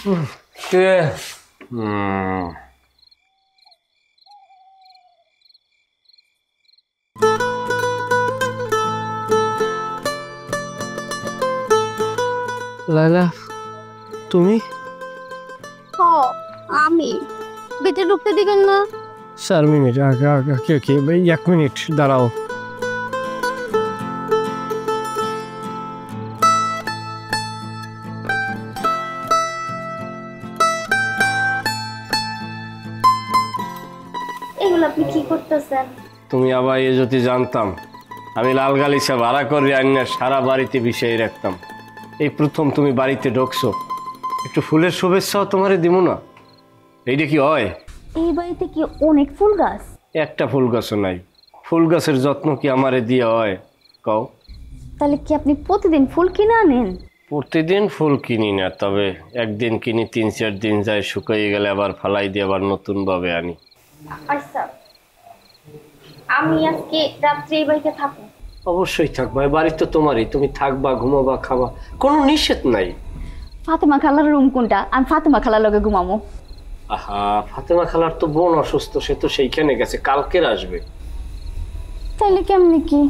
কে লাইলা, তুমি? ও আমি বেটে ঢুকতে দিবেন না? 4 মিনিট আগে আগে কে কে ভাই 1 মিনিট দাঁড়াও। এগুলো আপনি কি করতেছেন? তুমি আবার এ যদি জানতাম আমি লাল গালিচা ভাড়া করে আনিয়া সারা বাড়িতে বিষয় রাখতাম। এই প্রথম তুমি বাড়িতে ঢুকছো, একটু ফুলের শুভেচ্ছাও তোমারে দিব না? এইটা কি হয়? এই বাড়িতে কি অনেক ফুল গাছ? একটা ফুল গাছও নাই। ফুল গাছের যত্ন কি আমারে দিয়ে হয় কও? তাহলে কি আপনি প্রতিদিন ফুল কিনে আনেন? প্রতিদিন ফুল কিনি না, তবে একদিন কিনি, 3-4 দিন যায়, শুকিয়ে গেলে আবার ফালাই দিয়ে আবার নতুন ভাবে আনি। আচ্ছা, আমি আজকে রাত্রে এই বাড়িতে থাকবো? অবশ্যই থাকবা, বাড়ি তো তোমারই, তুমি থাকবা, ঘুমাবা, খাবা, কোনো নিষেধ নাই। ফাতেমা খালার রুম কোনটা? আমি ফাতেমা খালার লগে ঘুমামো। আহা, ফাতেমা খালার তো বোন অসুস্থ, সে তো সেইখানে গেছে, কালকের আসবে। তাহলে কেমনি কি?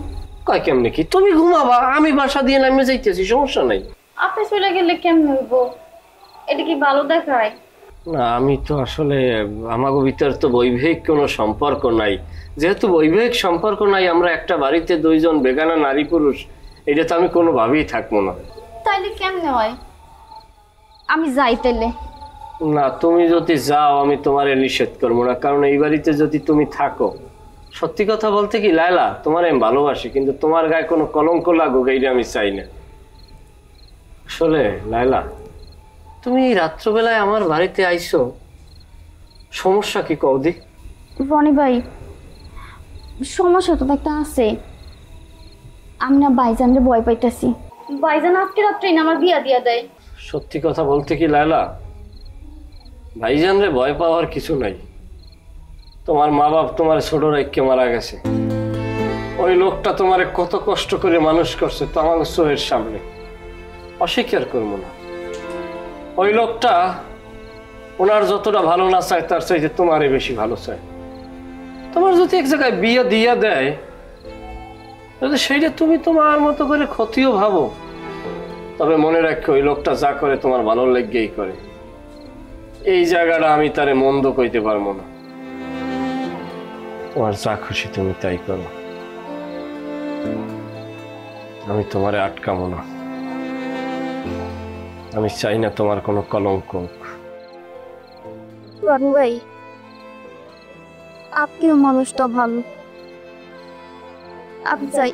কয় কেমনে কি? তুমি ঘুমাবা, আমি বাসা দিয়ে নামে যাইতেছি, সমস্যা নাই। আপনি চলে গেলে কেমনে হইব? এটা কি ভালো দেখায়? না, আমি তো আসলে আমাগো ভিতর তো বৈবাহিক কোনো সম্পর্ক নাই। যেহেতু বৈবাহিক সম্পর্ক নাই, আমরা একটা বাড়িতে 2 জন বেগানা নারী পুরুষ, এটা তো আমি কোনোভাবেই থাকবো না। তাইলে কেমনে হয়? আমি যাই তাইলে। না, তুমি যদি যাও আমি তোমারে নিষেধ করবো না, কারণ এই বাড়িতে যদি তুমি থাকো, সত্যি কথা বলতে কি লায়লা, তোমার আমি ভালোবাসি, কিন্তু তোমার গায়ে কোনো কলঙ্ক লাগুক এইটা আমি চাই না। আসলে লায়লা, তুমি রাত্রবেলায় আমার বাড়িতে আইছো, সমস্যা কি কৌদি? রনি ভাই, সমস্যা তো একটা আছে। আমি না ভাইজানরে ভয় পাইতাছি। ভাইজান আজকে রাত্রেই না আমার বিয়া দিয়া দেয়। সত্যি কথা বলতে কি লায়লা, ভাইজান রে ভয় পাওয়ার কিছু নাই। তোমার মা বাপ তোমার ছোট রাইখকে মারা গেছে। ওই লোকটা তোমারে কত কষ্ট করে মানুষ করছে তো আমার চোখের সামনে, অস্বীকার করবো না। ওই লোকটা ওনার যতটা ভালো না চায় তার চাইতে তোমারই বেশি ভালো চায়। তোমার যদি এক জায়গায় বিয়ে দিয়ে দেয়, যদি সেইটা তুমি তোমার মতো করে ক্ষতিও ভাবো, তবে মনে রাখো ওই লোকটা যা করে তোমার ভালো লেগেই করে। এই জায়গাটা আমি তারে মন্দ কইতে পারবো না। তোমার যা খুশি তুমি তাই করো, আমি তোমারে আটকাবো না। আমি চাই না তোমার কোনো কলঙ্ক হোক। রনি ভাই, আপনিও মানুষটা ভালো। আপনি যাই।